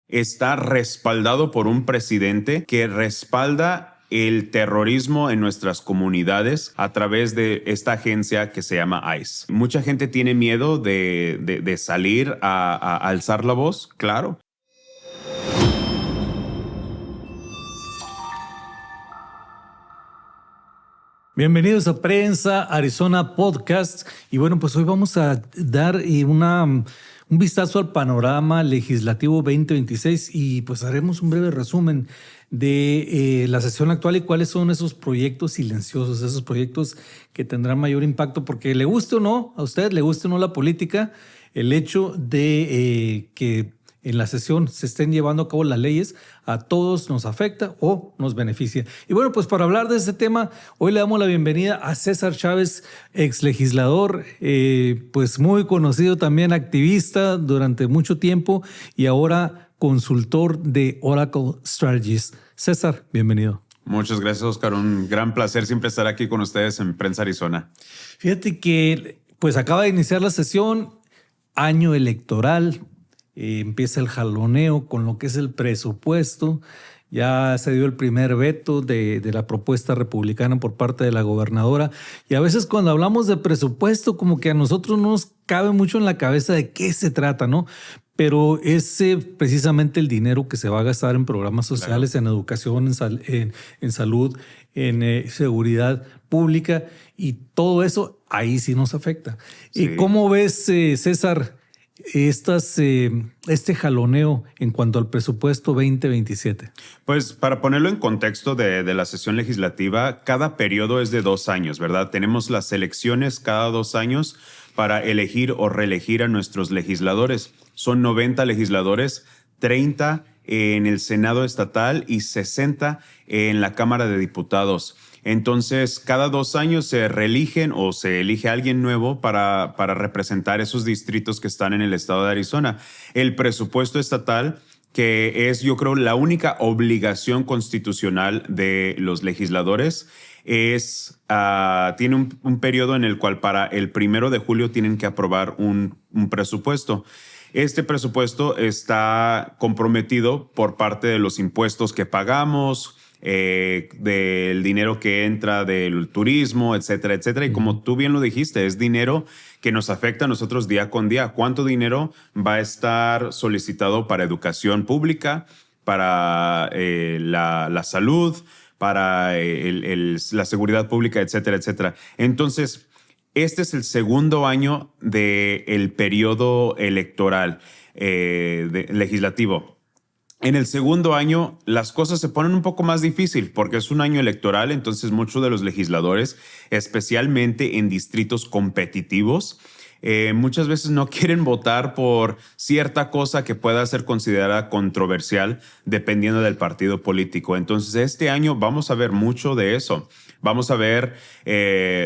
está respaldado por un presidente que respalda el terrorismo en nuestras comunidades a través de esta agencia que se llama ICE. Mucha gente tiene miedo de salir a alzar la voz, claro. Bienvenidos a Prensa Arizona Podcast. Y bueno, pues hoy vamos a dar un vistazo al panorama legislativo 2026 y pues haremos un breve resumen de la sesión actual y cuáles son esos proyectos silenciosos, esos proyectos que tendrán mayor impacto, porque le guste o no, a usted le guste o no la política, el hecho de que en la sesión se estén llevando a cabo las leyes, a todos nos afecta o nos beneficia. Y bueno, pues para hablar de este tema, hoy le damos la bienvenida a César Chávez, ex legislador, pues muy conocido también, activista durante mucho tiempo y ahora consultor de Oracle Strategies. César, bienvenido. Muchas gracias, Oscar. Un gran placer siempre estar aquí con ustedes en Prensa Arizona. Fíjate que pues acaba de iniciar la sesión, año electoral. Empieza el jaloneo con lo que es el presupuesto. Ya se dio el primer veto de la propuesta republicana por parte de la gobernadora. Y a veces cuando hablamos de presupuesto, como que a nosotros no nos cabe mucho en la cabeza de qué se trata, ¿no? Pero es precisamente el dinero que se va a gastar en programas sociales, claro, en educación, en salud, en seguridad pública, y todo eso ahí sí nos afecta. Sí. ¿Y cómo ves, César, este jaloneo en cuanto al presupuesto 2027? Pues para ponerlo en contexto de la sesión legislativa, cada periodo es de 2 años, ¿verdad? Tenemos las elecciones cada 2 años para elegir o reelegir a nuestros legisladores. Son 90 legisladores, 30 en el Senado estatal y 60 en la Cámara de Diputados. Entonces, cada 2 años se reeligen o se elige a alguien nuevo para representar esos distritos que están en el estado de Arizona. El presupuesto estatal, que es, yo creo, la única obligación constitucional de los legisladores, tiene un periodo en el cual para el 1 de julio tienen que aprobar un presupuesto. Este presupuesto está comprometido por parte de los impuestos que pagamos, del dinero que entra del turismo, etcétera, etcétera. Y como tú bien lo dijiste, es dinero que nos afecta a nosotros día con día. ¿Cuánto dinero va a estar solicitado para educación pública, para la salud, para la seguridad pública, etcétera, etcétera? Entonces, este es el segundo año del periodo electoral legislativo. En el segundo año, las cosas se ponen un poco más difícil porque es un año electoral, entonces muchos de los legisladores, especialmente en distritos competitivos, muchas veces no quieren votar por cierta cosa que pueda ser considerada controversial dependiendo del partido político. Entonces, este año vamos a ver mucho de eso. Vamos a ver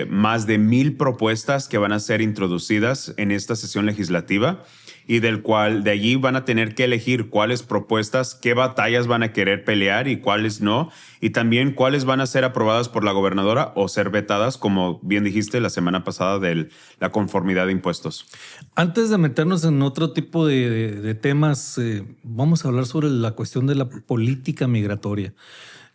más de 1,000 propuestas que van a ser introducidas en esta sesión legislativa y de allí van a tener que elegir cuáles propuestas, qué batallas van a querer pelear y cuáles no, y también cuáles van a ser aprobadas por la gobernadora o ser vetadas, como bien dijiste la semana pasada, de la conformidad de impuestos. Antes de meternos en otro tipo de temas, vamos a hablar sobre la cuestión de la política migratoria.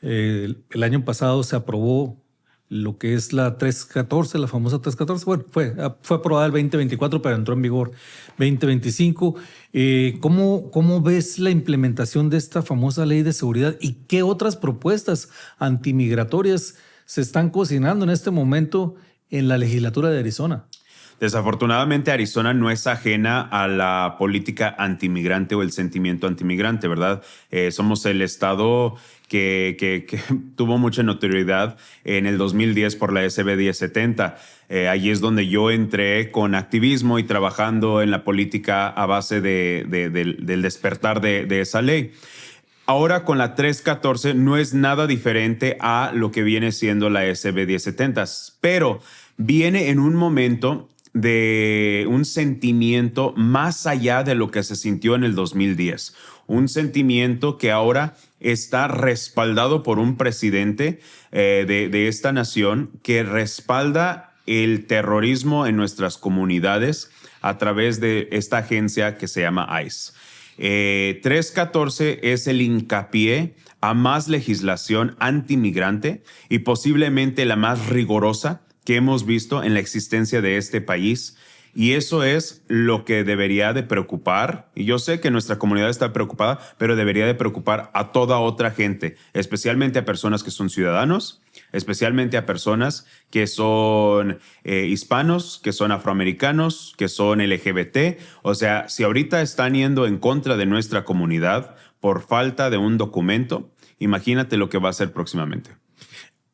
El año pasado se aprobó lo que es la 314, la famosa 314. Bueno, fue aprobada el 2024, pero entró en vigor 2025. ¿Cómo ves la implementación de esta famosa ley de seguridad y qué otras propuestas antimigratorias se están cocinando en este momento en la legislatura de Arizona? Desafortunadamente, Arizona no es ajena a la política antimigrante o el sentimiento antimigrante, ¿verdad? Somos el estado que tuvo mucha notoriedad en el 2010 por la SB 1070. Allí es donde yo entré con activismo y trabajando en la política a base del despertar de esa ley. Ahora con la 314 no es nada diferente a lo que viene siendo la SB 1070, pero viene en un momento de un sentimiento más allá de lo que se sintió en el 2010. Un sentimiento que ahora está respaldado por un presidente de esta nación que respalda el terrorismo en nuestras comunidades a través de esta agencia que se llama ICE. 314 es el hincapié a más legislación antimigrante y posiblemente la más rigurosa que hemos visto en la existencia de este país. Y eso es lo que debería de preocupar. Y yo sé que nuestra comunidad está preocupada, pero debería de preocupar a toda otra gente, especialmente a personas que son ciudadanos, especialmente a personas que son hispanos, que son afroamericanos, que son LGBT. O sea, si ahorita están yendo en contra de nuestra comunidad por falta de un documento, imagínate lo que va a hacer próximamente.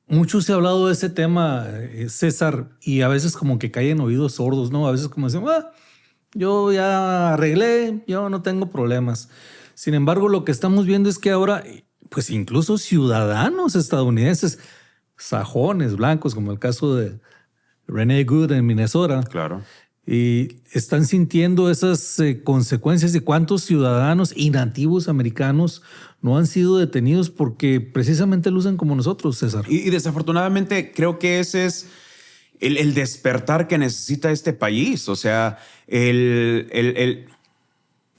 Mucho se ha hablado de ese tema, César, y a veces como que caen oídos sordos, ¿no? A veces como dicen, yo ya arreglé, yo no tengo problemas. Sin embargo, lo que estamos viendo es que ahora, pues incluso ciudadanos estadounidenses, sajones, blancos, como el caso de Renee Good en Minnesota, Claro. y están sintiendo esas consecuencias de cuántos ciudadanos y nativos americanos no han sido detenidos porque precisamente lucen como nosotros, César. Y desafortunadamente creo que ese es el despertar que necesita este país. O sea, y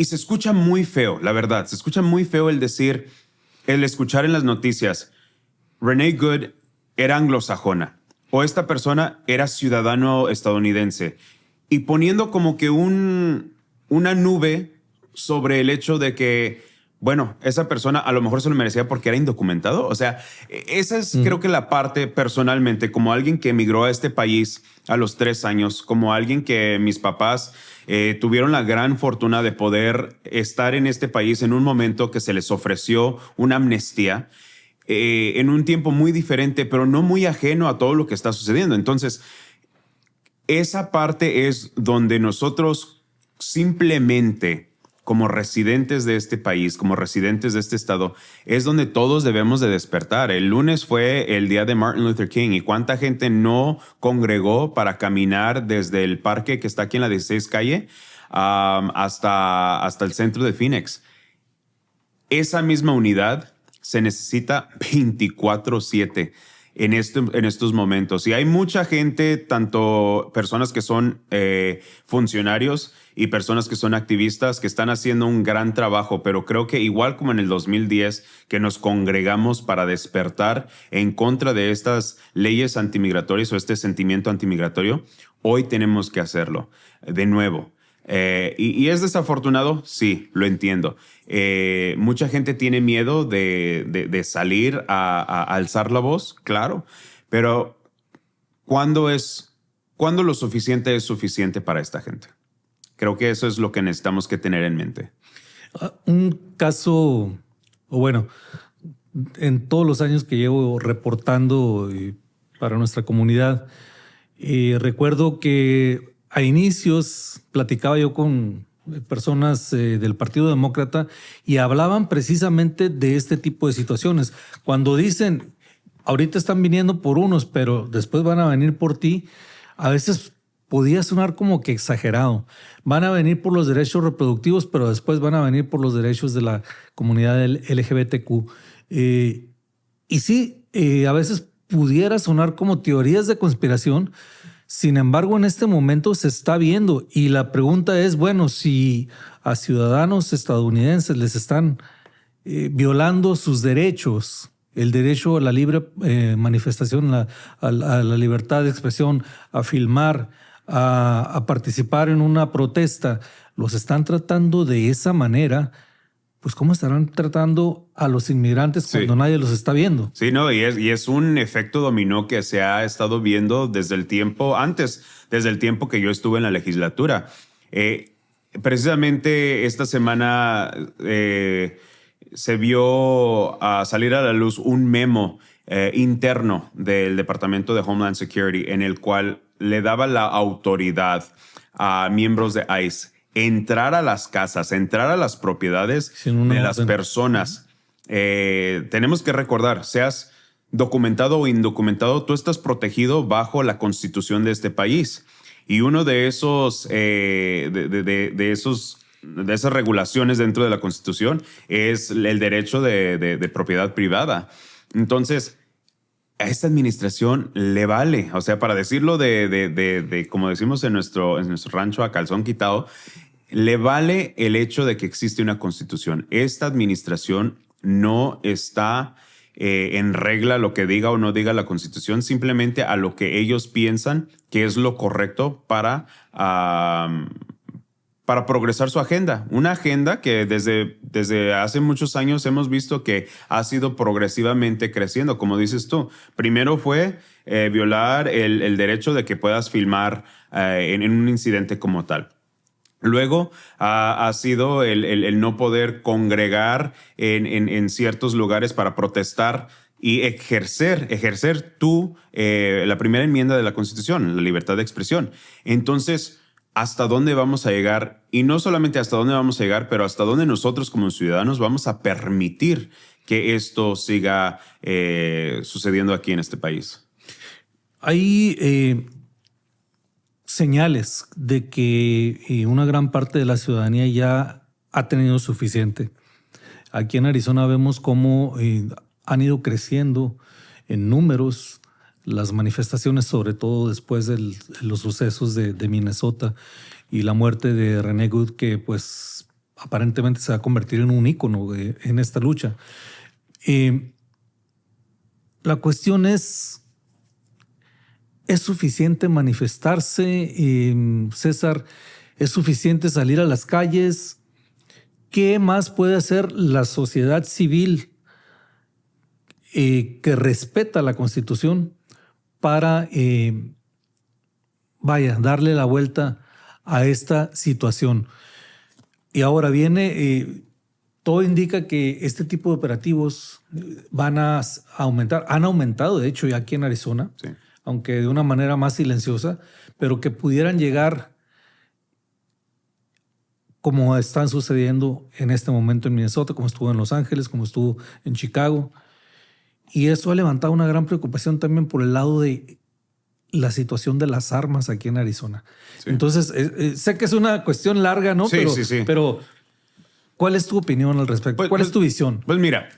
se escucha muy feo, la verdad. Se escucha muy feo el escuchar en las noticias, Renee Good era anglosajona o esta persona era ciudadano estadounidense. Y poniendo como que una nube sobre el hecho de que, bueno, esa persona a lo mejor se lo merecía porque era indocumentado. O sea, esa es creo que la parte personalmente, como alguien que emigró a este país a los 3 años, como alguien que mis papás tuvieron la gran fortuna de poder estar en este país en un momento que se les ofreció una amnistía, en un tiempo muy diferente, pero no muy ajeno a todo lo que está sucediendo. Entonces, esa parte es donde nosotros simplemente, como residentes de este país, como residentes de este estado, es donde todos debemos de despertar. El lunes fue el día de Martin Luther King y cuánta gente no congregó para caminar desde el parque que está aquí en la 16 calle hasta el centro de Phoenix. Esa misma unidad se necesita 24/7 en estos momentos. Y hay mucha gente, tanto personas que son funcionarios y personas que son activistas, que están haciendo un gran trabajo, pero creo que igual como en el 2010, que nos congregamos para despertar en contra de estas leyes antimigratorias o este sentimiento antimigratorio, hoy tenemos que hacerlo de nuevo. Y es desafortunado, sí, lo entiendo. Mucha gente tiene miedo de salir a alzar la voz, claro, pero ¿cuándo lo suficiente es suficiente para esta gente? Creo que eso es lo que necesitamos que tener en mente. Un caso, o bueno, en todos los años que llevo reportando para nuestra comunidad, recuerdo que a inicios platicaba yo con personas del Partido Demócrata y hablaban precisamente de este tipo de situaciones. Cuando dicen, ahorita están viniendo por unos, pero después van a venir por ti, a veces podía sonar como que exagerado. Van a venir por los derechos reproductivos, pero después van a venir por los derechos de la comunidad LGBTQ. Y sí, a veces pudiera sonar como teorías de conspiración. Sin embargo, en este momento se está viendo y la pregunta es, bueno, si a ciudadanos estadounidenses les están violando sus derechos, el derecho a la libre manifestación, a la libertad de expresión, a filmar, a participar en una protesta, los están tratando de esa manera, pues ¿cómo estarán tratando a los inmigrantes cuando nadie los está viendo? Sí, no, y es un efecto dominó que se ha estado viendo desde el tiempo que yo estuve en la legislatura. Precisamente esta semana se vio salir a la luz un memo interno del Departamento de Homeland Security en el cual le daba la autoridad a miembros de ICE entrar a las casas, entrar a las propiedades de las personas. Tenemos que recordar, seas documentado o indocumentado, tú estás protegido bajo la Constitución de este país. Y uno de esos, de esas regulaciones dentro de la Constitución es el derecho de propiedad privada. Entonces, a esta administración le vale, o sea, para decirlo como decimos en nuestro rancho a calzón quitado, le vale el hecho de que existe una constitución. Esta administración no está en regla lo que diga o no diga la constitución, simplemente a lo que ellos piensan que es lo correcto para progresar su agenda. Una agenda que desde hace muchos años hemos visto que ha sido progresivamente creciendo, como dices tú. Primero fue violar el derecho de que puedas filmar en un incidente como tal. Luego ha sido el no poder congregar en ciertos lugares para protestar y ejercer la primera enmienda de la Constitución, la libertad de expresión. Entonces, ¿hasta dónde vamos a llegar? Y no solamente hasta dónde vamos a llegar, pero hasta dónde nosotros como ciudadanos vamos a permitir que esto siga sucediendo aquí en este país. Hay señales de que una gran parte de la ciudadanía ya ha tenido suficiente. Aquí en Arizona vemos cómo han ido creciendo en números las manifestaciones, sobre todo después de los sucesos de Minnesota y la muerte de Renee Good, que pues aparentemente se va a convertir en un ícono en esta lucha. La cuestión ¿es suficiente manifestarse, César? ¿Es suficiente salir a las calles? ¿Qué más puede hacer la sociedad civil que respeta la Constitución para, darle la vuelta a esta situación? Y ahora viene, todo indica que este tipo de operativos van a aumentar. Han aumentado, de hecho, ya aquí en Arizona. Sí. Aunque de una manera más silenciosa, pero que pudieran llegar como están sucediendo en este momento en Minnesota, como estuvo en Los Ángeles, como estuvo en Chicago. Y eso ha levantado una gran preocupación también por el lado de la situación de las armas aquí en Arizona. Sí. Entonces, sé que es una cuestión larga, ¿no? Sí, sí. Pero ¿cuál es tu opinión al respecto? ¿Cuál es tu visión? Pues mira,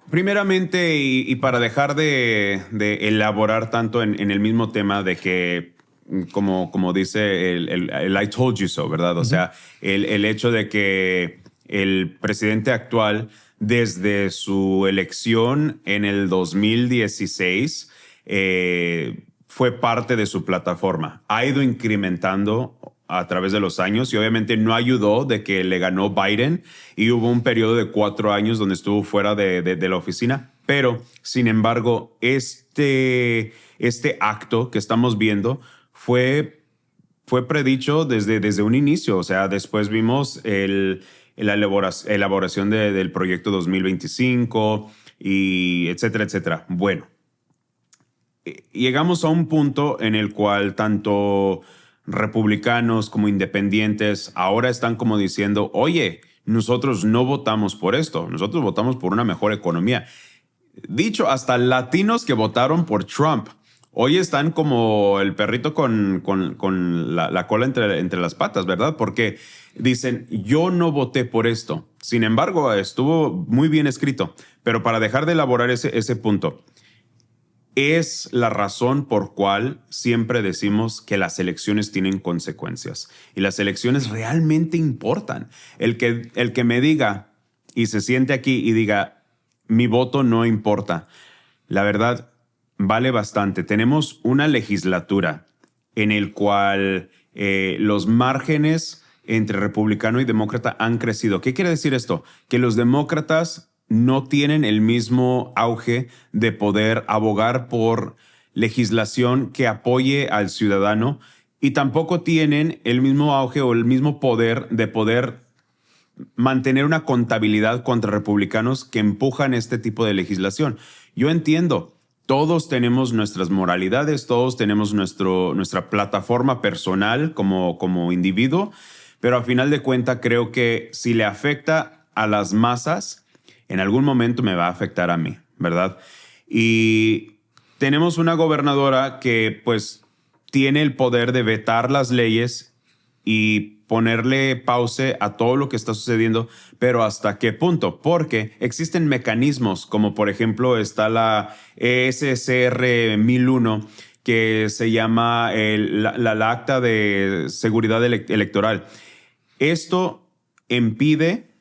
primeramente, y para dejar de elaborar tanto en el mismo tema de que, como dice el I told you so, ¿verdad? O sea, el hecho de que el presidente actual, desde su elección en el 2016, fue parte de su plataforma. Ha ido incrementando a través de los años y obviamente no ayudó de que le ganó Biden y hubo un periodo de 4 años donde estuvo fuera de la oficina. Pero, sin embargo, este acto que estamos viendo fue predicho desde un inicio. O sea, después vimos la elaboración del proyecto 2025 y etcétera, etcétera. Bueno, llegamos a un punto en el cual tanto republicanos como independientes ahora están como diciendo, oye, nosotros no votamos por esto, nosotros votamos por una mejor economía. Dicho, hasta latinos que votaron por Trump hoy están como el perrito con la cola entre las patas, ¿verdad? Porque dicen, yo no voté por esto. Sin embargo, estuvo muy bien escrito. Pero para dejar de elaborar ese punto, es la razón por cual siempre decimos que las elecciones tienen consecuencias y las elecciones realmente importan. El que me diga y se siente aquí y diga, mi voto no importa, la verdad vale bastante. Tenemos una legislatura en el cual los márgenes entre republicano y demócrata han crecido. ¿Qué quiere decir esto? Que los demócratas no tienen el mismo auge de poder abogar por legislación que apoye al ciudadano y tampoco tienen el mismo auge o el mismo poder de poder mantener una contabilidad contra republicanos que empujan este tipo de legislación. Yo entiendo, todos tenemos nuestras moralidades, todos tenemos nuestra plataforma personal como individuo, pero a final de cuentas creo que si le afecta a las masas, en algún momento me va a afectar a mí, ¿verdad? Y tenemos una gobernadora que pues tiene el poder de vetar las leyes y ponerle pause a todo lo que está sucediendo, pero ¿hasta qué punto? Porque existen mecanismos como por ejemplo está la ESSR 1001 que se llama la Acta de Seguridad Electoral. Esto impide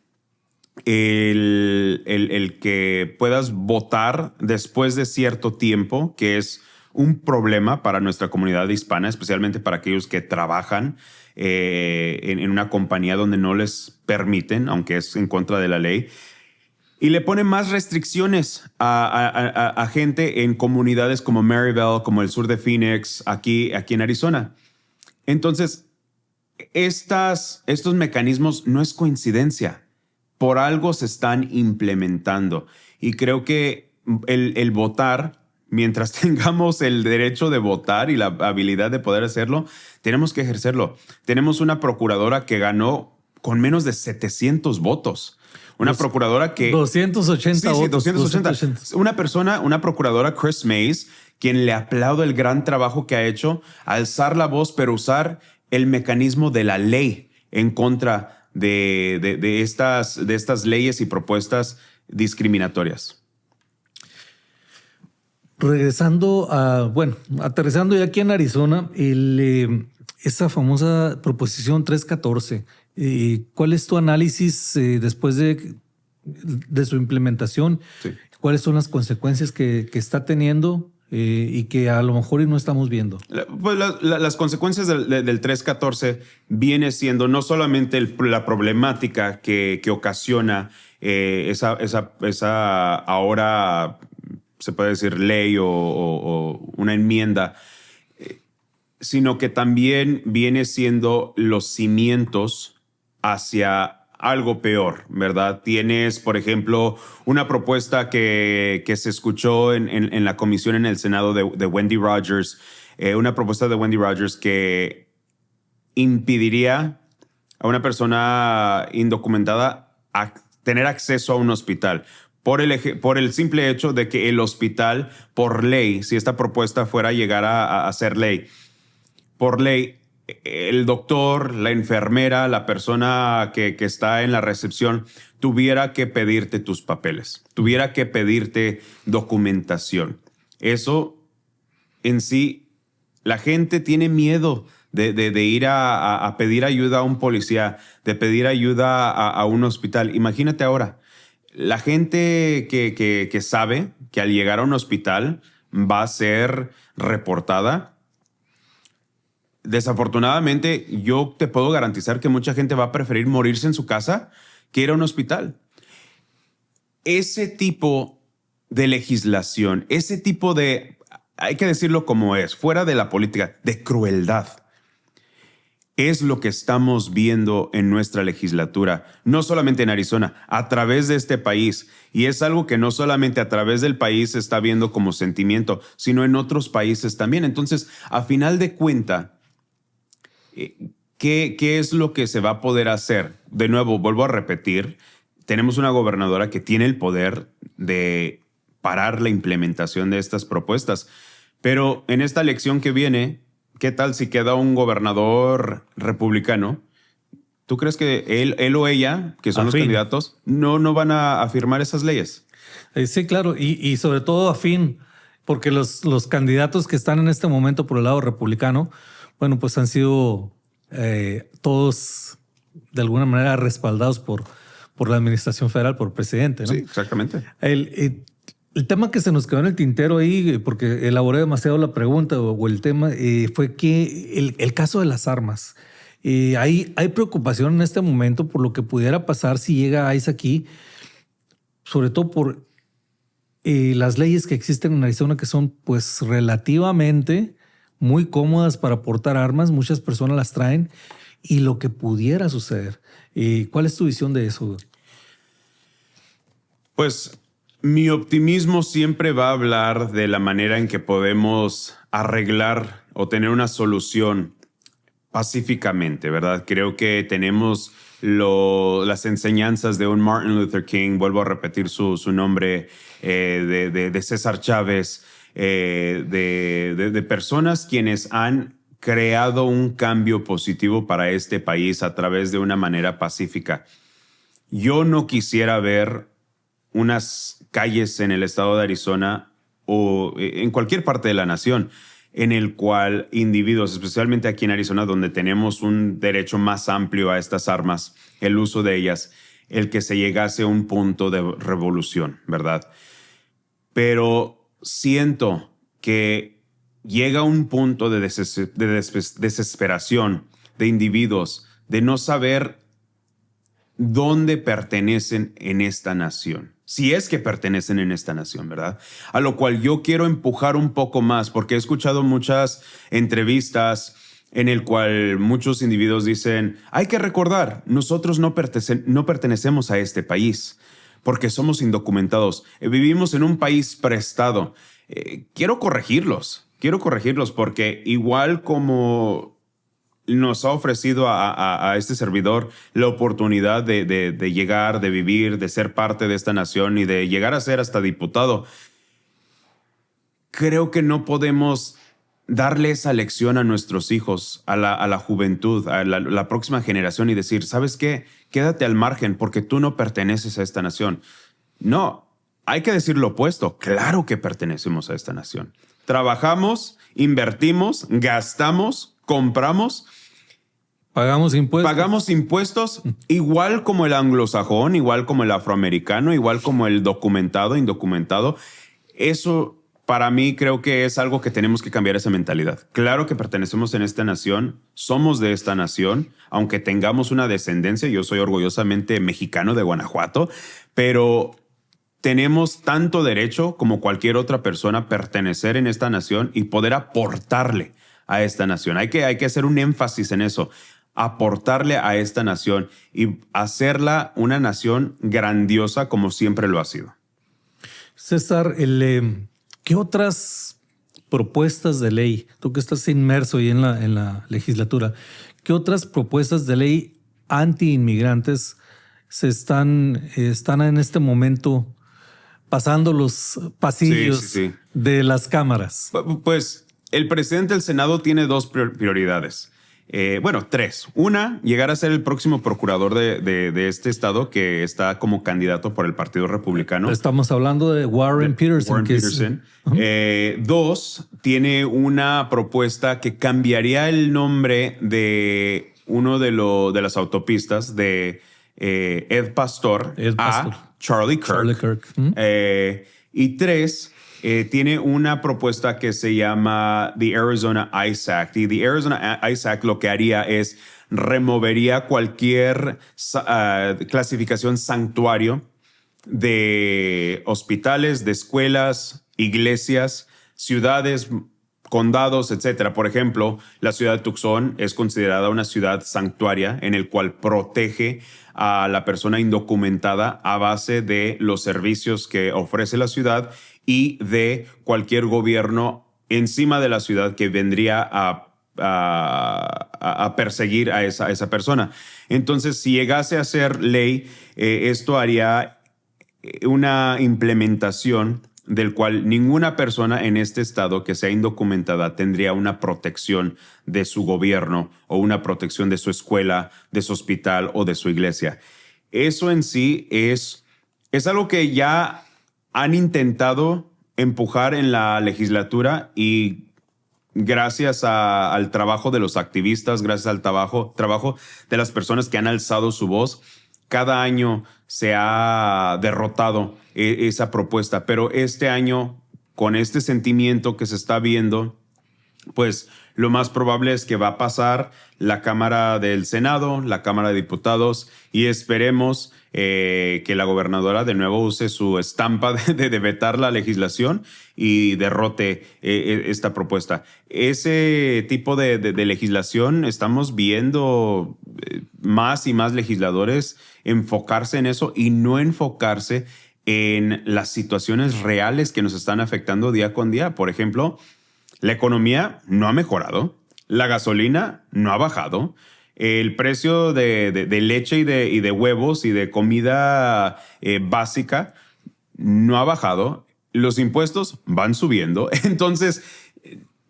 el que puedas votar después de cierto tiempo, que es un problema para nuestra comunidad hispana, especialmente para aquellos que trabajan en una compañía donde no les permiten, aunque es en contra de la ley. Y le pone más restricciones a gente en comunidades como Maryville, como el sur de Phoenix, aquí en Arizona. Entonces, estos mecanismos no es coincidencia. Por algo se están implementando. Y creo que el votar, mientras tengamos el derecho de votar y la habilidad de poder hacerlo, tenemos que ejercerlo. Tenemos una procuradora que ganó con menos de 700 votos. Una procuradora que... 280 votos. 280. Una procuradora, Chris Mays, quien le aplaudo el gran trabajo que ha hecho, alzar la voz, pero usar el mecanismo de la ley en contra de estas leyes y propuestas discriminatorias. Regresando aterrizando ya aquí en Arizona, esa famosa proposición 314, ¿cuál es tu análisis después de su implementación? Sí. ¿Cuáles son las consecuencias que está teniendo y que a lo mejor no estamos viendo? Pues las consecuencias del 314 viene siendo no solamente la problemática que ocasiona esa ahora se puede decir ley o una enmienda, sino que también viene siendo los cimientos hacia algo peor, ¿verdad? Tienes, por ejemplo, una propuesta que se escuchó en la comisión en el Senado de Wendy Rogers, una propuesta de Wendy Rogers que impediría a una persona indocumentada tener acceso a un hospital por el simple hecho de que el hospital, por ley, si esta propuesta fuera a llegar a ser ley, por ley, el doctor, la enfermera, la persona que está en la recepción tuviera que pedirte tus papeles, tuviera que pedirte documentación. Eso en sí, la gente tiene miedo de ir a pedir ayuda a un policía, de pedir ayuda a un hospital. Imagínate ahora, la gente que sabe que al llegar a un hospital va a ser reportada. Desafortunadamente, yo te puedo garantizar que mucha gente va a preferir morirse en su casa que ir a un hospital. Ese tipo de legislación, ese tipo de, hay que decirlo como es, fuera de la política, de crueldad, es lo que estamos viendo en nuestra legislatura, no solamente en Arizona, a través de este país. Y es algo que no solamente a través del país se está viendo como sentimiento, sino en otros países también. Entonces, a final de cuentas, ¿qué es lo que se va a poder hacer? De nuevo, vuelvo a repetir, tenemos una gobernadora que tiene el poder de parar la implementación de estas propuestas. Pero en esta elección que viene, ¿qué tal si queda un gobernador republicano? ¿Tú crees que él o ella, que son los candidatos, no van a firmar esas leyes? Sí, claro. Y sobre todo afín, porque los candidatos que están en este momento por el lado republicano, bueno, pues han sido todos de alguna manera respaldados por la administración federal, por el presidente, ¿no? Sí, exactamente. El tema que se nos quedó en el tintero ahí, porque elaboré demasiado la pregunta o el tema, fue que el caso de las armas. Hay preocupación en este momento por lo que pudiera pasar si llega ICE aquí, sobre todo por las leyes que existen en Arizona, que son pues relativamente muy cómodas para portar armas. Muchas personas las traen y lo que pudiera suceder. ¿Cuál es tu visión de eso? Pues mi optimismo siempre va a hablar de la manera en que podemos arreglar o tener una solución pacíficamente, ¿verdad? Creo que tenemos las enseñanzas de un Martin Luther King, vuelvo a repetir su nombre, de César Chávez, de personas quienes han creado un cambio positivo para este país a través de una manera pacífica. Yo no quisiera ver unas calles en el estado de Arizona o en cualquier parte de la nación en el cual individuos, especialmente aquí en Arizona, donde tenemos un derecho más amplio a estas armas, el uso de ellas, el que se llegase a un punto de revolución, ¿verdad? Pero siento que llega un punto de desesperación de individuos, de no saber dónde pertenecen en esta nación. Si es que pertenecen en esta nación, ¿verdad? A lo cual yo quiero empujar un poco más, porque he escuchado muchas entrevistas en el cual muchos individuos dicen, hay que recordar, nosotros no pertenecemos a este país, porque somos indocumentados. Vivimos en un país prestado. Quiero corregirlos porque igual como nos ha ofrecido a este servidor la oportunidad de llegar, de vivir, de ser parte de esta nación y de llegar a ser hasta diputado. Creo que no podemos darle esa lección a nuestros hijos, a la juventud, a la próxima generación y decir, ¿sabes qué? Quédate al margen porque tú no perteneces a esta nación. No, hay que decir lo opuesto. Claro que pertenecemos a esta nación. Trabajamos, invertimos, gastamos, compramos. Pagamos impuestos. Pagamos impuestos igual como el anglosajón, igual como el afroamericano, igual como el documentado, indocumentado. Eso para mí creo que es algo que tenemos que cambiar esa mentalidad. Claro que pertenecemos en esta nación, somos de esta nación, aunque tengamos una descendencia. Yo soy orgullosamente mexicano de Guanajuato, pero tenemos tanto derecho como cualquier otra persona a pertenecer en esta nación y poder aportarle a esta nación. Hay que hacer un énfasis en eso. Aportarle a esta nación y hacerla una nación grandiosa como siempre lo ha sido. César, ¿qué otras propuestas de ley, tú que estás inmerso ahí en la legislatura, qué otras propuestas de ley anti-inmigrantes están en este momento pasando los pasillos de las cámaras? Pues el presidente del Senado tiene dos prioridades. Tres. Una, llegar a ser el próximo procurador de este estado que está como candidato por el Partido Republicano. Estamos hablando de Warren Peterson. Dos, tiene una propuesta que cambiaría el nombre de uno de las autopistas de Ed Pastor a Charlie Kirk. Y tres, tiene una propuesta que se llama The Arizona ICE Act. Y The Arizona ICE Act lo que haría es removería cualquier clasificación santuario de hospitales, de escuelas, iglesias, ciudades, condados, etcétera. Por ejemplo, la ciudad de Tucson es considerada una ciudad santuaria en el cual protege a la persona indocumentada a base de los servicios que ofrece la ciudad y de cualquier gobierno encima de la ciudad que vendría a perseguir a esa persona. Entonces, si llegase a ser ley, esto haría una implementación del cual ninguna persona en este estado que sea indocumentada tendría una protección de su gobierno o una protección de su escuela, de su hospital o de su iglesia. Eso en sí es algo que ya han intentado empujar en la legislatura y gracias al trabajo de los activistas, gracias al trabajo de las personas que han alzado su voz, cada año se ha derrotado esa propuesta. Pero este año, con este sentimiento que se está viendo, pues lo más probable es que va a pasar la Cámara del Senado, la Cámara de Diputados, y esperemos que la gobernadora de nuevo use su estampa de vetar la legislación y derrote esta propuesta. Ese tipo de legislación estamos viendo más y más legisladores enfocarse en eso y no enfocarse en las situaciones reales que nos están afectando día con día. Por ejemplo, la economía no ha mejorado, la gasolina no ha bajado, el precio de leche y de huevos y de comida básica no ha bajado, los impuestos van subiendo. Entonces,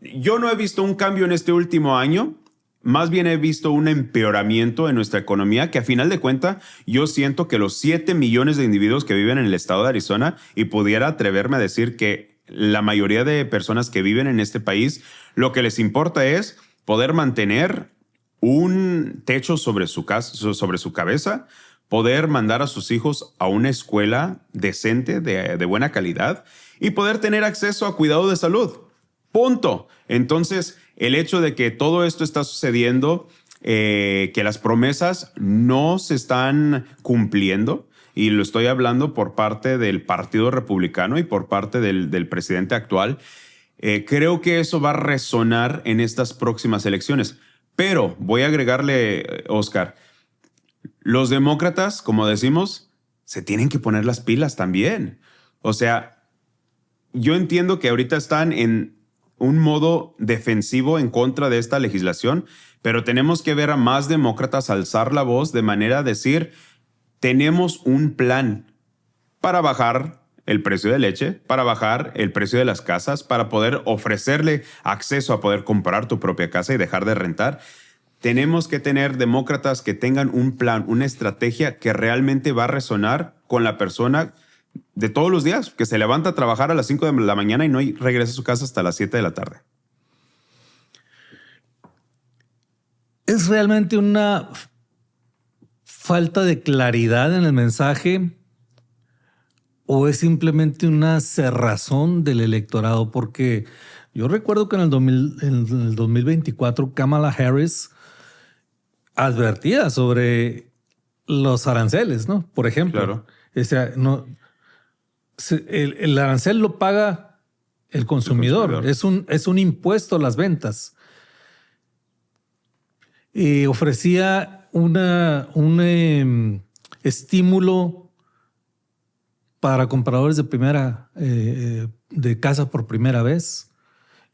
yo no he visto un cambio en este último año. Más bien he visto un empeoramiento en nuestra economía que a final de cuentas yo siento que los 7 millones de individuos que viven en el estado de Arizona, y pudiera atreverme a decir que la mayoría de personas que viven en este país Lo que les importa es poder mantener un techo sobre su cabeza, poder mandar a sus hijos a una escuela decente, de buena calidad, y poder tener acceso a cuidado de salud. Punto. Entonces, el hecho de que todo esto está sucediendo, que las promesas no se están cumpliendo, y lo estoy hablando por parte del Partido Republicano y por parte del presidente actual, creo que eso va a resonar en estas próximas elecciones. Pero voy a agregarle, Oscar, los demócratas, como decimos, se tienen que poner las pilas también. O sea, yo entiendo que ahorita están en un modo defensivo en contra de esta legislación, pero tenemos que ver a más demócratas alzar la voz de manera a decir, tenemos un plan para bajar el precio de leche, para bajar el precio de las casas, para poder ofrecerle acceso a poder comprar tu propia casa y dejar de rentar. Tenemos que tener demócratas que tengan un plan, una estrategia que realmente va a resonar con la persona de todos los días, que se levanta a trabajar a las 5 de la mañana y no regresa a su casa hasta las 7 de la tarde. Es realmente una falta de claridad en el mensaje o es simplemente una cerrazón del electorado, porque yo recuerdo que en el 2024 Kamala Harris advertía sobre los aranceles, ¿no? Por ejemplo, Claro. O sea, no, el arancel lo paga el consumidor. Es un impuesto a las ventas. Y ofrecía un estímulo para compradores de casa por primera vez.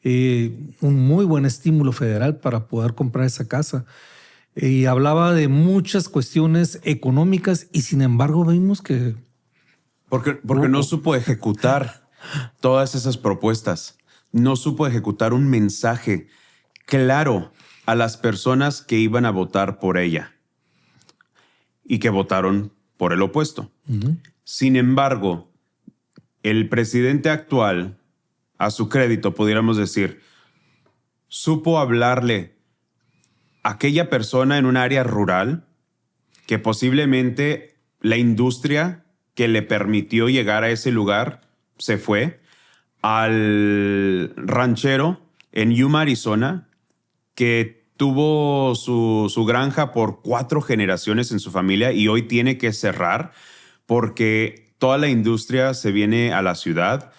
Un muy buen estímulo federal para poder comprar esa casa. Y hablaba de muchas cuestiones económicas y sin embargo vimos que... Porque no supo ejecutar todas esas propuestas. No supo ejecutar un mensaje claro a las personas que iban a votar por ella y que votaron por el opuesto. Uh-huh. Sin embargo, el presidente actual, a su crédito, pudiéramos decir, supo hablarle a aquella persona en un área rural que posiblemente la industria que le permitió llegar a ese lugar se fue, al ranchero en Yuma, Arizona, que tuvo su granja por 4 generaciones en su familia y hoy tiene que cerrar porque toda la industria se viene a la ciudad.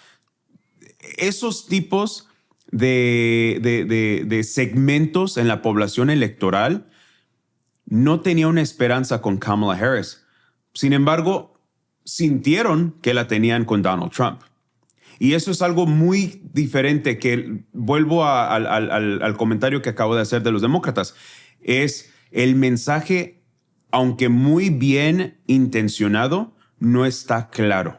Esos tipos de segmentos en la población electoral no tenía una esperanza con Kamala Harris. Sin embargo, sintieron que la tenían con Donald Trump. Y eso es algo muy diferente que vuelvo al comentario que acabo de hacer de los demócratas. Es el mensaje, aunque muy bien intencionado, no está claro.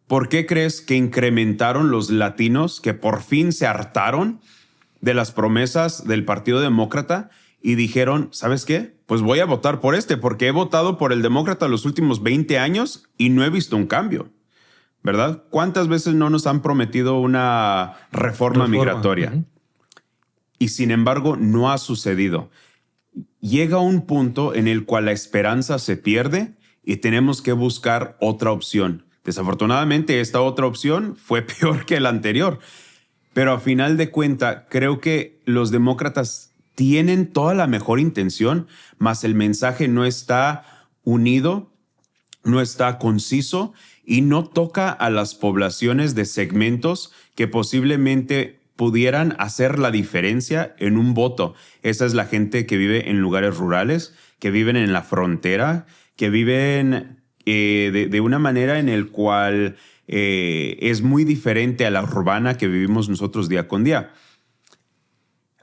¿Por qué crees que incrementaron los latinos que por fin se hartaron de las promesas del Partido Demócrata y dijeron, ¿sabes qué? Pues voy a votar por porque he votado por el demócrata los últimos 20 años y no he visto un cambio? ¿Verdad? ¿Cuántas veces no nos han prometido una reforma migratoria? Uh-huh. Y sin embargo, no ha sucedido. Llega un punto en el cual la esperanza se pierde y tenemos que buscar otra opción. Desafortunadamente, esta otra opción fue peor que la anterior. Pero a final de cuentas, creo que los demócratas tienen toda la mejor intención, mas el mensaje no está unido, no está conciso y no toca a las poblaciones de segmentos que posiblemente pudieran hacer la diferencia en un voto. Esa es la gente que vive en lugares rurales, que viven en la frontera, que viven de una manera en el cual es muy diferente a la urbana que vivimos nosotros día con día.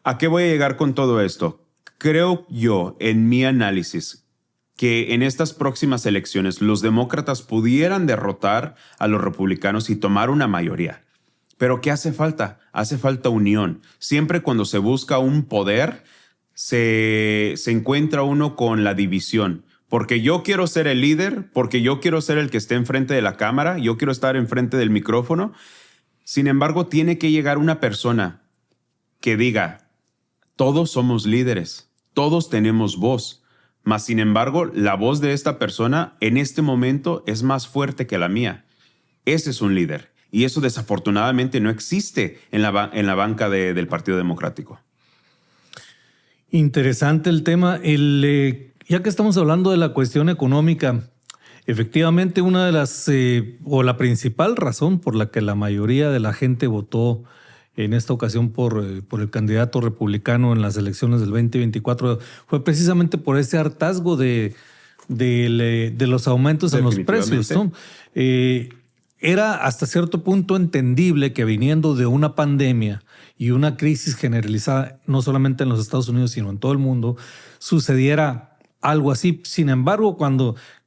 ¿A qué voy a llegar con todo esto? Creo yo, en mi análisis, que en estas próximas elecciones los demócratas pudieran derrotar a los republicanos y tomar una mayoría. ¿Pero qué hace falta? Hace falta unión. Siempre cuando se busca un poder, se encuentra uno con la división. Porque yo quiero ser el líder, porque yo quiero ser el que esté enfrente de la cámara, yo quiero estar enfrente del micrófono. Sin embargo, tiene que llegar una persona que diga, todos somos líderes, todos tenemos voz, mas sin embargo, la voz de esta persona en este momento es más fuerte que la mía. Ese es un líder. Y eso desafortunadamente no existe en la banca del Partido Democrático. Interesante el tema. Ya que estamos hablando de la cuestión económica, efectivamente una de las, o la principal razón por la que la mayoría de la gente votó en esta ocasión por el candidato republicano en las elecciones del 2024 fue precisamente por ese hartazgo de los aumentos en los precios, ¿no? Era hasta cierto punto entendible que viniendo de una pandemia y una crisis generalizada, no solamente en los Estados Unidos, sino en todo el mundo, sucediera algo así. Sin embargo,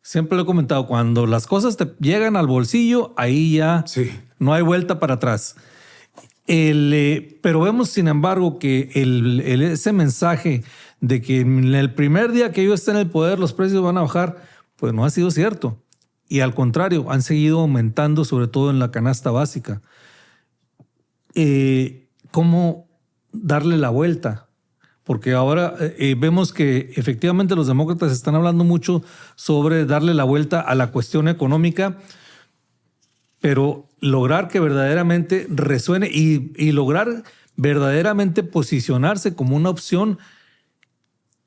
siempre lo he comentado, cuando las cosas te llegan al bolsillo, ahí ya no hay vuelta para atrás. Pero vemos, sin embargo, que ese mensaje de que en el primer día que yo esté en el poder los precios van a bajar, pues no ha sido cierto. Y al contrario, han seguido aumentando, sobre todo en la canasta básica. ¿Cómo darle la vuelta? Porque ahora vemos que efectivamente los demócratas están hablando mucho sobre darle la vuelta a la cuestión económica, pero lograr que verdaderamente resuene y lograr verdaderamente posicionarse como una opción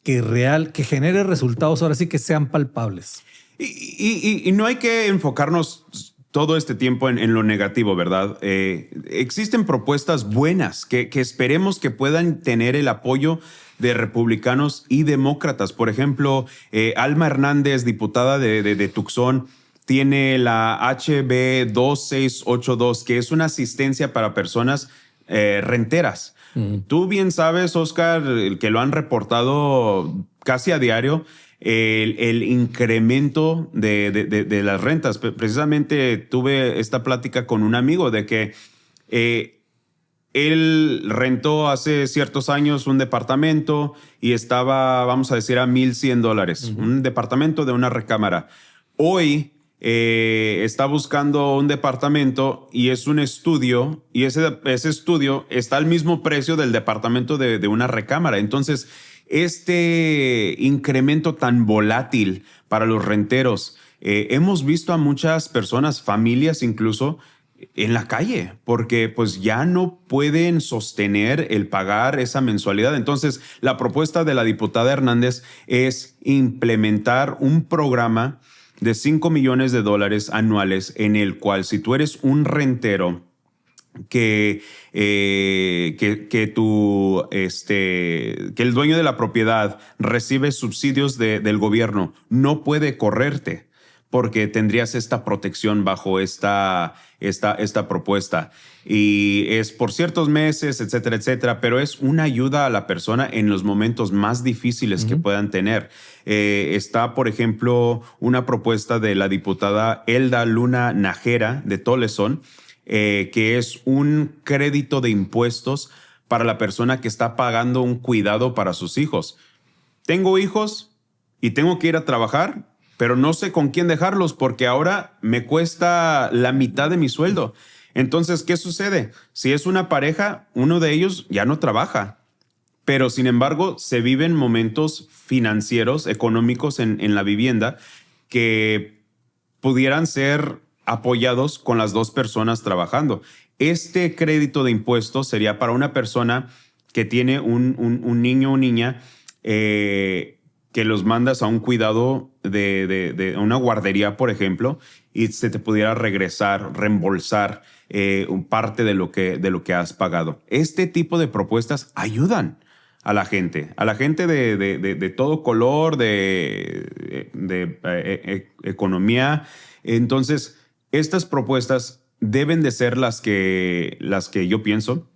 que genere resultados, ahora sí que sean palpables. Y no hay que enfocarnos todo este tiempo en lo negativo, ¿verdad? Existen propuestas buenas que esperemos que puedan tener el apoyo de republicanos y demócratas. Por ejemplo, Alma Hernández, diputada de Tucson, tiene la HB 2682, que es una asistencia para personas renteras. Tú bien sabes, Oscar, que lo han reportado casi a diario, el incremento de las rentas. Precisamente tuve esta plática con un amigo de que él rentó hace ciertos años un departamento y estaba, vamos a decir, a $1,100. Un departamento de una recámara. Hoy está buscando un departamento y es un estudio, y ese estudio está al mismo precio del departamento de una recámara. Entonces, este incremento tan volátil para los renteros, hemos visto a muchas personas, familias incluso, en la calle, porque pues ya no pueden sostener el pagar esa mensualidad. Entonces, la propuesta de la diputada Hernández es implementar un programa de $5 millones anuales en el cual, si tú eres un rentero que el dueño de la propiedad recibe subsidios del gobierno, no puede correrte porque tendrías esta protección bajo esta propuesta. Y es por ciertos meses, etcétera, etcétera, pero es una ayuda a la persona en los momentos más difíciles que puedan tener. Está, por ejemplo, una propuesta de la diputada Elda Luna Najera de Tolleson, que es un crédito de impuestos para la persona que está pagando un cuidado para sus hijos. Tengo hijos y tengo que ir a trabajar, pero no sé con quién dejarlos porque ahora me cuesta la mitad de mi sueldo. Entonces, ¿qué sucede? Si es una pareja, uno de ellos ya no trabaja, pero sin embargo se viven momentos financieros, económicos en la vivienda que pudieran ser apoyados con las dos personas trabajando. Este crédito de impuestos sería para una persona que tiene un niño o niña que los mandas a un cuidado de una guardería, por ejemplo, y se te pudiera reembolsar parte de lo que has pagado. Este tipo de propuestas ayudan a la gente de todo color, de economía. Entonces, estas propuestas deben de ser las que yo pienso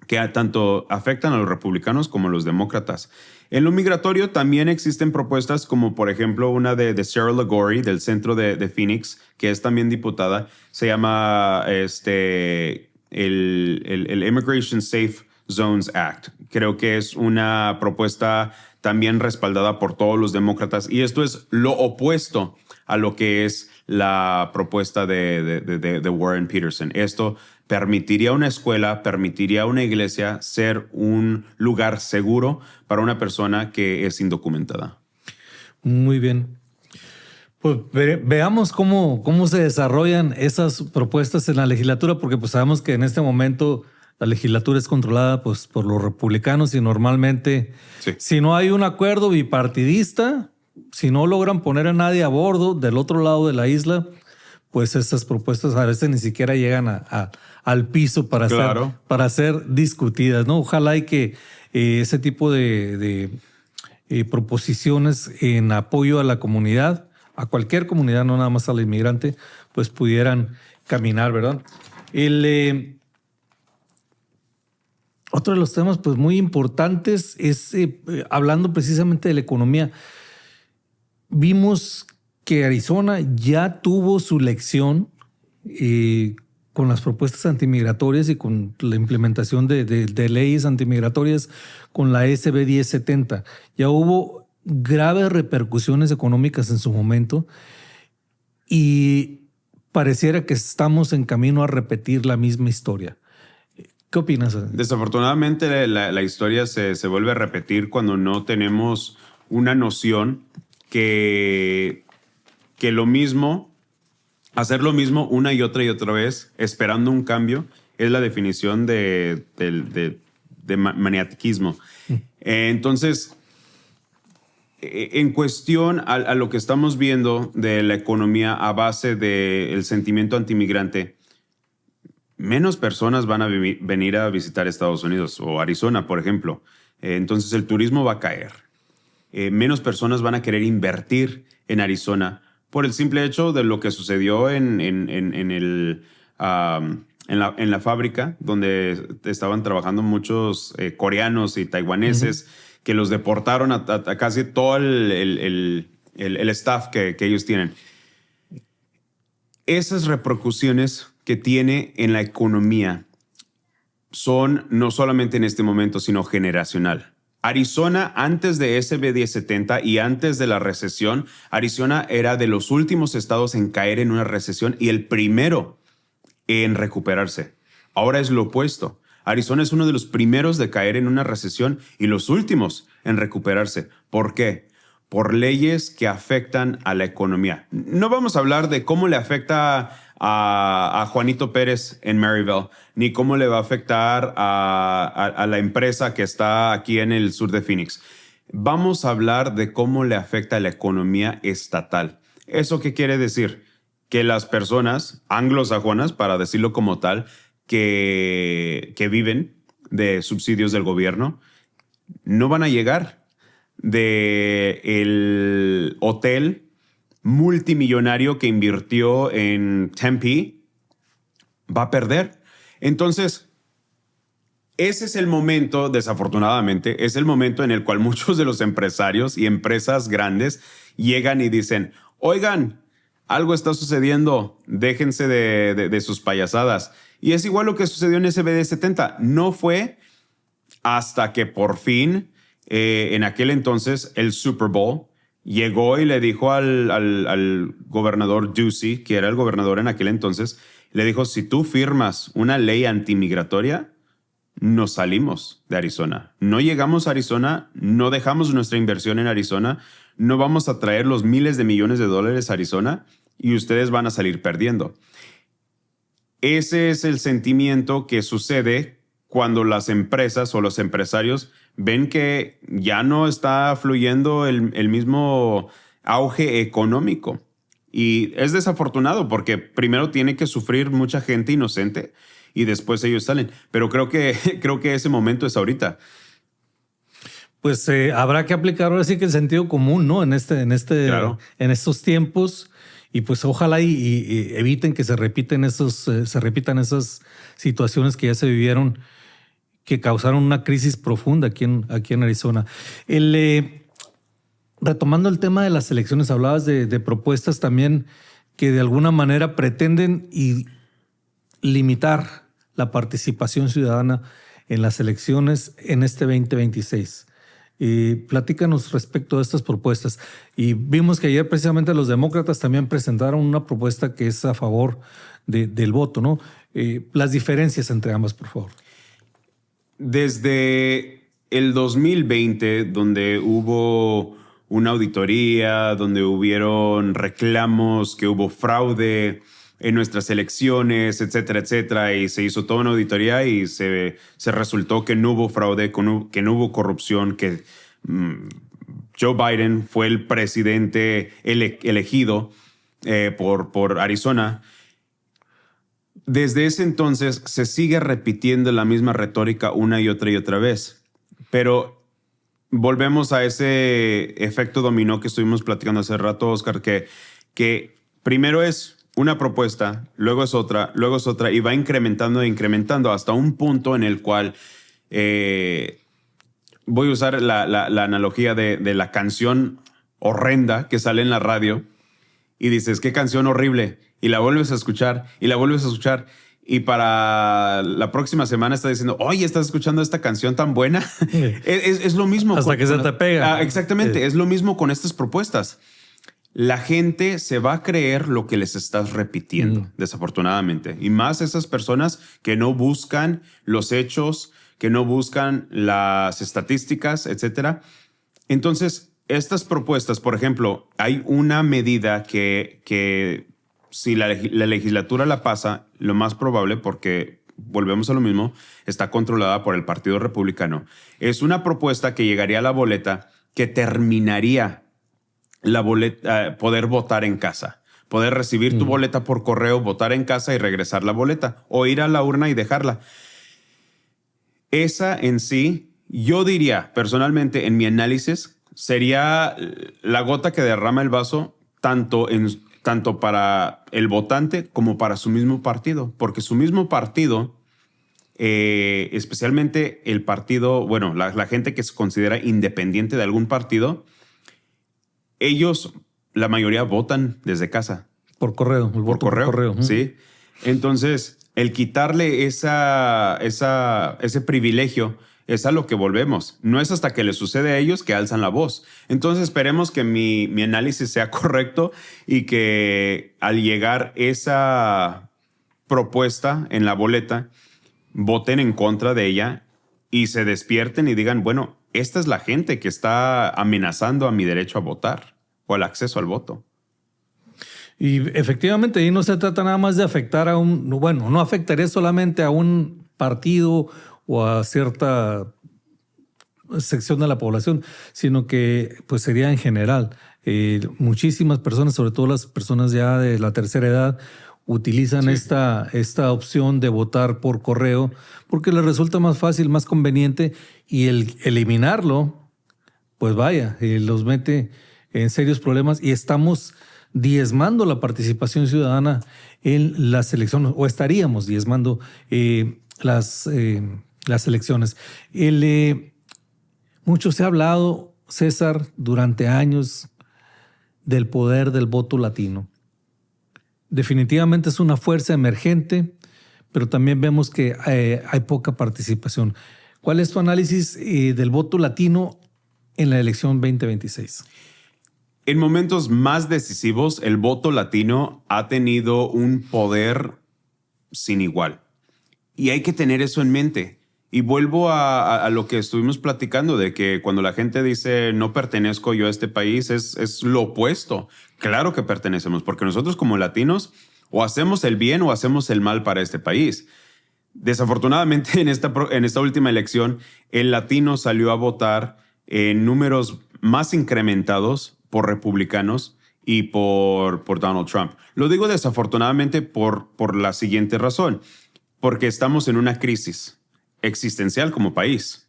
que tanto afectan a los republicanos como a los demócratas. En lo migratorio también existen propuestas como, por ejemplo, una de Sarah Liguori del centro de Phoenix, que es también diputada. Se llama el Immigration Safe Zones Act. Creo que es una propuesta también respaldada por todos los demócratas. Y esto es lo opuesto a lo que es la propuesta de Warren Peterson. Esto permitiría una escuela, permitiría una iglesia ser un lugar seguro para una persona que es indocumentada. Muy bien. Pues veamos cómo se desarrollan esas propuestas en la legislatura, porque pues sabemos que en este momento la legislatura es controlada pues, por los republicanos y normalmente si no hay un acuerdo bipartidista, si no logran poner a nadie a bordo del otro lado de la isla, pues esas propuestas a veces ni siquiera llegan al piso para ser discutidas, ¿no? Ojalá y que ese tipo de proposiciones en apoyo a la comunidad, a cualquier comunidad, no nada más al inmigrante, pues pudieran caminar, ¿verdad? Otro de los temas pues, muy importantes es, hablando precisamente de la economía, vimos que Arizona ya tuvo su lección con las propuestas antimigratorias y con la implementación de leyes antimigratorias con la SB 1070. Ya hubo graves repercusiones económicas en su momento y pareciera que estamos en camino a repetir la misma historia. ¿Qué opinas? Desafortunadamente la historia se vuelve a repetir cuando no tenemos una noción que hacer lo mismo una y otra vez, esperando un cambio, es la definición de maniatismo. Entonces, en cuestión a lo que estamos viendo de la economía a base del sentimiento antimigrante, menos personas van a venir a visitar Estados Unidos o Arizona, por ejemplo. Entonces el turismo va a caer. Menos personas van a querer invertir en Arizona por el simple hecho de lo que sucedió en la fábrica donde estaban trabajando muchos coreanos y taiwaneses que los deportaron a casi todo el staff que ellos tienen. Esas repercusiones que tiene en la economía son no solamente en este momento, sino generacional. Arizona, antes de SB 1070 y antes de la recesión, Arizona era de los últimos estados en caer en una recesión y el primero en recuperarse. Ahora es lo opuesto. Arizona es uno de los primeros de caer en una recesión y los últimos en recuperarse. ¿Por qué? Por leyes que afectan a la economía. No vamos a hablar de cómo le afecta a Juanito Pérez en Maryville, ni cómo le va a afectar a la empresa que está aquí en el sur de Phoenix. Vamos a hablar de cómo le afecta a la economía estatal. ¿Eso qué quiere decir? Que las personas anglosajonas, para decirlo como tal, que viven de subsidios del gobierno, no van a llegar del hotel multimillonario que invirtió en Tempe, va a perder. Entonces, ese es el momento, desafortunadamente, es el momento en el cual muchos de los empresarios y empresas grandes llegan y dicen, oigan, algo está sucediendo, déjense de sus payasadas. Y es igual lo que sucedió en SB 1070. No fue hasta que por fin, en aquel entonces, el Super Bowl llegó y le dijo al gobernador Ducey, que era el gobernador en aquel entonces, le dijo, si tú firmas una ley antimigratoria, nos salimos de Arizona. No llegamos a Arizona, no dejamos nuestra inversión en Arizona, no vamos a traer los miles de millones de dólares a Arizona y ustedes van a salir perdiendo. Ese es el sentimiento que sucede cuando las empresas o los empresarios ven que ya no está fluyendo el mismo auge económico. Y es desafortunado porque primero tiene que sufrir mucha gente inocente y después ellos salen. Pero creo que ese momento es ahorita. Pues habrá que aplicar ahora sí que el sentido común, ¿no? Claro. En estos tiempos. Y pues ojalá y eviten que se repitan esas situaciones que ya se vivieron, que causaron una crisis profunda aquí en Arizona. Retomando el tema de las elecciones, hablabas de propuestas también que de alguna manera pretenden limitar la participación ciudadana en las elecciones en este 2026. Platícanos respecto a estas propuestas. Y vimos que ayer precisamente los demócratas también presentaron una propuesta que es a favor del voto, ¿no? Las diferencias entre ambas, por favor. Desde el 2020, donde hubo una auditoría, donde hubieron reclamos, que hubo fraude en nuestras elecciones, etcétera, etcétera, y se hizo toda una auditoría y se resultó que no hubo fraude, que no hubo corrupción, que Joe Biden fue el presidente elegido por Arizona. Desde ese entonces se sigue repitiendo la misma retórica una y otra vez, pero volvemos a ese efecto dominó que estuvimos platicando hace rato, Oscar, que primero es una propuesta, luego es otra, y va incrementando e incrementando hasta un punto en el cual voy a usar la analogía de la canción horrenda que sale en la radio y dices, qué canción horrible, y la vuelves a escuchar y la vuelves a escuchar. Y para la próxima semana está diciendo, oye, ¿estás escuchando esta canción tan buena? Es lo mismo. Hasta que se te pega. Exactamente, es lo mismo con estas propuestas. La gente se va a creer lo que les estás repitiendo, desafortunadamente. Y más esas personas que no buscan los hechos, que no buscan las estadísticas, etcétera. Entonces, estas propuestas, por ejemplo, hay una medida que si la legislatura la pasa, lo más probable, porque volvemos a lo mismo, está controlada por el Partido Republicano. Es una propuesta que llegaría a la boleta que terminaría la boleta, poder votar en casa, poder recibir tu boleta por correo, votar en casa y regresar la boleta o ir a la urna y dejarla. Esa en sí, yo diría personalmente en mi análisis, sería la gota que derrama el vaso tanto para el votante como para su mismo partido, porque su mismo partido, especialmente el partido, bueno, la gente que se considera independiente de algún partido, ellos, la mayoría votan desde casa. Por correo. Por correo. Sí. Entonces, el quitarle ese privilegio es a lo que volvemos. No es hasta que les sucede a ellos que alzan la voz. Entonces, esperemos que mi análisis sea correcto y que al llegar esa propuesta en la boleta, voten en contra de ella y se despierten y digan, bueno, esta es la gente que está amenazando a mi derecho a votar o al acceso al voto. Y efectivamente, ahí no se trata nada más de afectar no afectaría solamente a un partido o a cierta sección de la población, sino que pues sería en general. Muchísimas personas, sobre todo las personas ya de la tercera edad, utilizan esta opción de votar por correo porque les resulta más fácil, más conveniente, y el eliminarlo, pues vaya, los mete en serios problemas y estamos diezmando la participación ciudadana en las elecciones, o estaríamos diezmando las elecciones. Mucho se ha hablado, César, durante años del poder del voto latino. Definitivamente es una fuerza emergente, pero también vemos que hay poca participación. ¿Cuál es tu análisis del voto latino en la elección 2026? En momentos más decisivos, el voto latino ha tenido un poder sin igual. Y hay que tener eso en mente. Y vuelvo a lo que estuvimos platicando, de que cuando la gente dice no pertenezco yo a este país, es lo opuesto. Claro que pertenecemos, porque nosotros como latinos o hacemos el bien o hacemos el mal para este país. Desafortunadamente, en esta última elección, el latino salió a votar en números más incrementados por republicanos y por Donald Trump. Lo digo desafortunadamente por la siguiente razón, porque estamos en una crisis existencial como país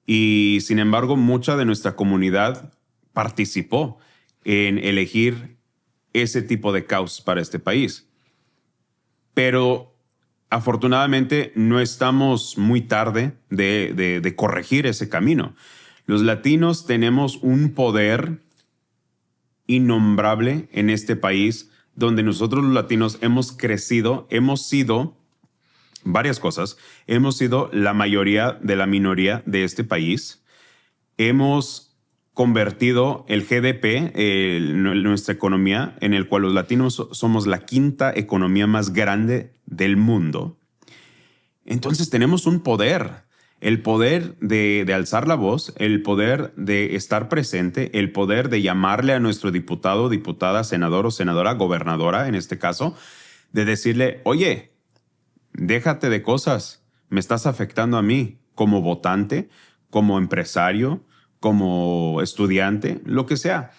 y sin embargo mucha de nuestra comunidad participó en elegir ese tipo de caos para este país. Pero afortunadamente no estamos muy tarde de corregir ese camino. Los latinos tenemos un poder innombrable en este país, donde nosotros los latinos hemos crecido, hemos sido varias cosas. Hemos sido la mayoría de la minoría de este país. hemos convertido el GDP, nuestra economía, en el cual los latinos somos la quinta economía más grande del mundo. Entonces tenemos un poder, el poder de alzar la voz, el poder de estar presente, el poder de llamarle a nuestro diputado, diputada, senador o senadora, gobernadora en este caso, de decirle, oye, déjate de cosas, me estás afectando a mí como votante, como empresario, como estudiante, lo que sea.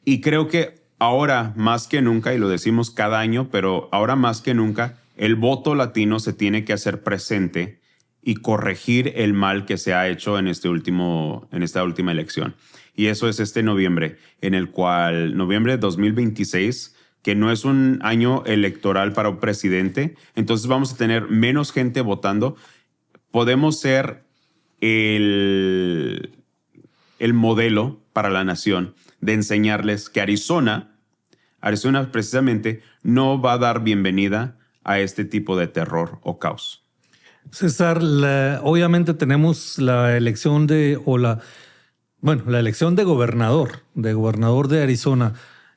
Y creo que ahora más que nunca, y lo decimos cada año, pero ahora más que nunca, el voto latino se tiene que hacer presente y corregir el mal que se ha hecho en esta última elección. Y eso es este noviembre, en el cual, noviembre de 2026, que no es un año electoral para un presidente, entonces vamos a tener menos gente votando. Podemos ser el modelo para la nación de enseñarles que Arizona precisamente no va a dar bienvenida a este tipo de terror o caos. César, obviamente tenemos la elección la elección de gobernador de Arizona.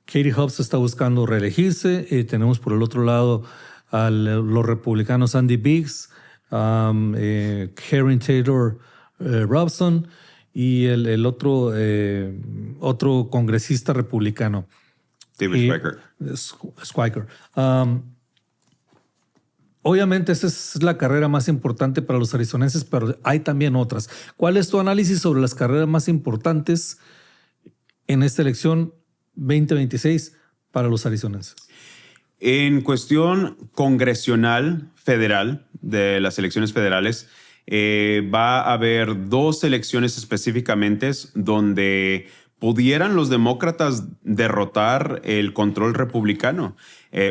Katie Hobbs está buscando reelegirse. Tenemos por el otro lado a los republicanos Andy Biggs, Karen Taylor Robson y el otro congresista republicano. David Schweiker. Obviamente esa es la carrera más importante para los arizonenses, pero hay también otras. ¿Cuál es tu análisis sobre las carreras más importantes en esta elección 2026 para los arizonenses? En cuestión congresional federal, de las elecciones federales, va a haber dos elecciones específicamente donde pudieran los demócratas derrotar el control republicano.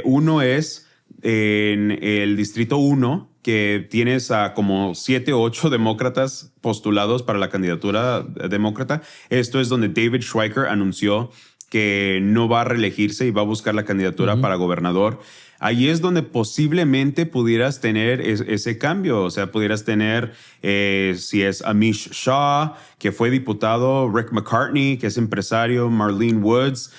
Uno es en el Distrito 1, que tienes a como 7 o 8 demócratas postulados para la candidatura demócrata. Esto es donde David Schweiker anunció que no va a reelegirse y va a buscar la candidatura para gobernador. Ahí es donde posiblemente pudieras tener ese cambio. O sea, pudieras tener, si es Amish Shah, que fue diputado, Rick McCartney, que es empresario, Marlene Woods,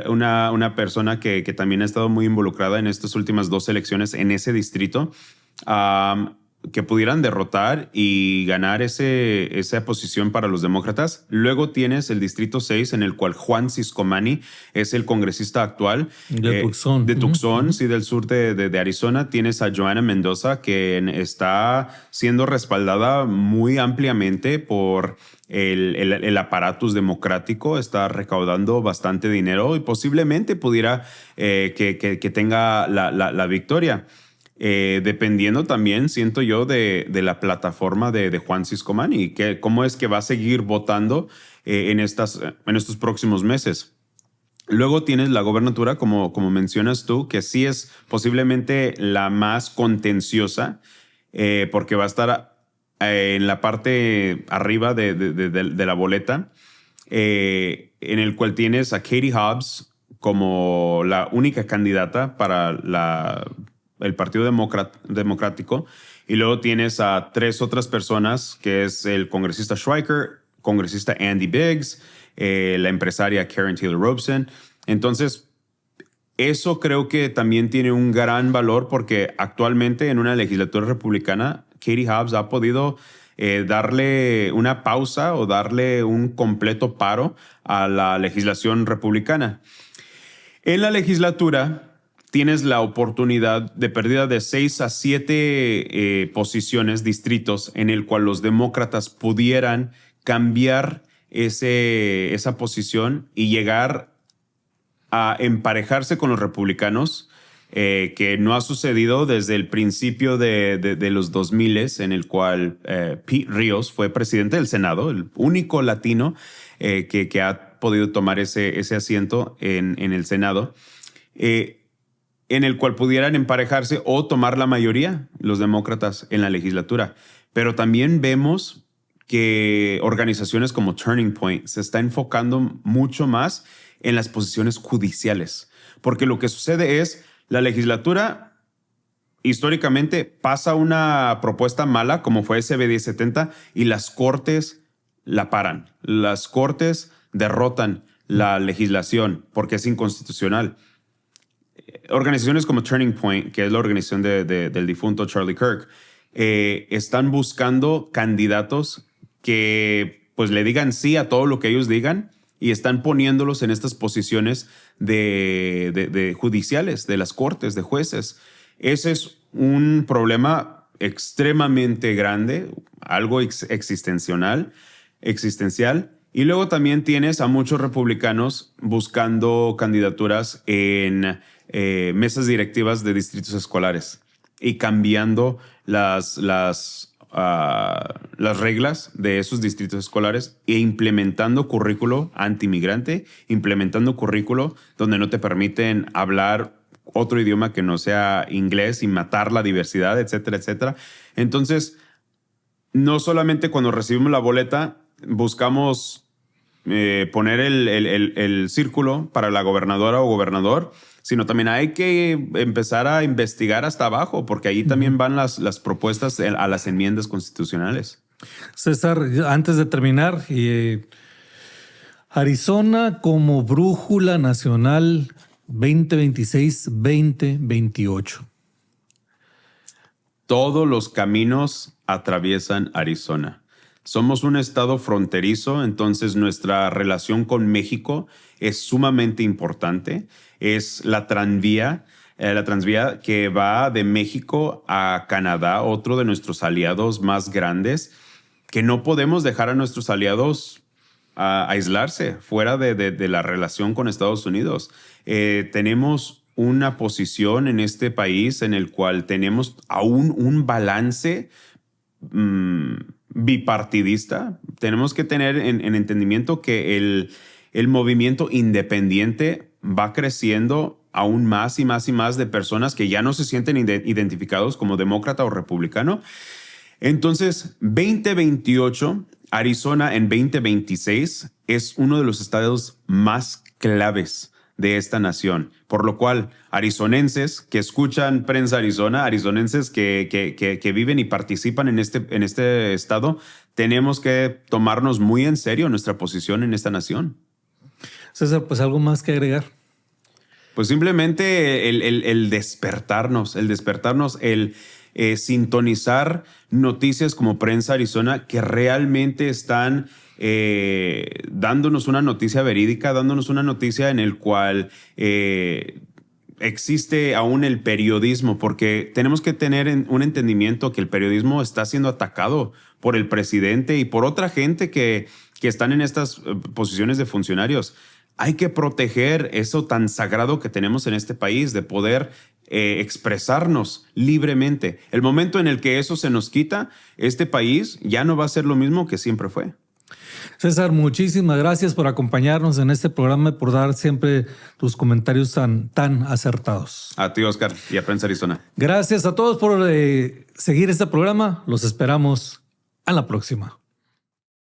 una persona que también ha estado muy involucrada en estas últimas 2 elecciones en ese distrito, que pudieran derrotar y ganar esa posición para los demócratas. Luego tienes el Distrito 6, en el cual Juan Ciscomani es el congresista actual. De Tucson. De Tucson, sí, del sur de Arizona. Tienes a Joanna Mendoza, que está siendo respaldada muy ampliamente por el aparatus democrático. Está recaudando bastante dinero y posiblemente pudiera que tenga la victoria. Dependiendo también, siento yo, de la plataforma de Juan Ciscomani, que cómo es que va a seguir votando en estos próximos meses. Luego tienes la gobernatura, como mencionas tú, que sí es posiblemente la más contenciosa, porque va a estar en la parte arriba de la boleta, en el cual tienes a Katie Hobbs como la única candidata para el Partido Democrático, y luego tienes a 3 otras personas, que es el congresista Schweiker, congresista Andy Biggs, la empresaria Karen Taylor Robson. Entonces, eso creo que también tiene un gran valor, porque actualmente en una legislatura republicana, Katie Hobbs ha podido darle una pausa o darle un completo paro a la legislación republicana. En la legislatura tienes la oportunidad de pérdida de 6 a 7 posiciones, distritos, en el cual los demócratas pudieran cambiar esa posición y llegar a emparejarse con los republicanos, que no ha sucedido desde el principio de los 2000, en el cual Pete Rios fue presidente del Senado, el único latino que ha podido tomar ese asiento en el Senado. En el cual pudieran emparejarse o tomar la mayoría los demócratas en la legislatura. Pero también vemos que organizaciones como Turning Point se está enfocando mucho más en las posiciones judiciales, porque lo que sucede es la legislatura históricamente pasa una propuesta mala como fue SB 1070 y las cortes la paran. Las cortes derrotan la legislación porque es inconstitucional. Organizaciones como Turning Point, que es la organización del difunto Charlie Kirk, están buscando candidatos que pues le digan sí a todo lo que ellos digan y están poniéndolos en estas posiciones de judiciales, de las cortes, de jueces. Ese es un problema extremadamente grande, algo existencial. Y luego también tienes a muchos republicanos buscando candidaturas en mesas directivas de distritos escolares y cambiando las reglas de esos distritos escolares e implementando currículo antimigrante, implementando currículo donde no te permiten hablar otro idioma que no sea inglés y matar la diversidad, etcétera, etcétera. Entonces, no solamente cuando recibimos la boleta buscamos poner el círculo para la gobernadora o gobernador, sino también hay que empezar a investigar hasta abajo, porque ahí también van las propuestas a las enmiendas constitucionales. César, antes de terminar, Arizona como brújula nacional 2026-2028. Todos los caminos atraviesan Arizona. Somos un estado fronterizo, entonces nuestra relación con México es sumamente importante. Es la transvía que va de México a Canadá, otro de nuestros aliados más grandes, que no podemos dejar a nuestros aliados a aislarse fuera de la relación con Estados Unidos. Tenemos una posición en este país en el cual tenemos aún un balance bipartidista. Tenemos que tener en entendimiento que el movimiento independiente va creciendo aún más y más y más de personas que ya no se sienten identificados como demócrata o republicano. Entonces, 2028, Arizona en 2026 es uno de los estados más claves de esta nación, por lo cual arizonenses que escuchan Prensa Arizona, arizonenses que viven y participan en este estado, tenemos que tomarnos muy en serio nuestra posición en esta nación. César, pues algo más que agregar. Pues simplemente el despertarnos, el sintonizar noticias como Prensa Arizona que realmente están dándonos una noticia verídica, dándonos una noticia en el cual existe aún el periodismo, porque tenemos que tener un entendimiento que el periodismo está siendo atacado por el presidente y por otra gente que están en estas posiciones de funcionarios. Hay que proteger eso tan sagrado que tenemos en este país de poder expresarnos libremente. El momento en el que eso se nos quita, este país ya no va a ser lo mismo que siempre fue. César, muchísimas gracias por acompañarnos en este programa y por dar siempre tus comentarios tan acertados. A ti, Oscar, y a Prensa Arizona. Gracias a todos por seguir este programa. Los esperamos a la próxima.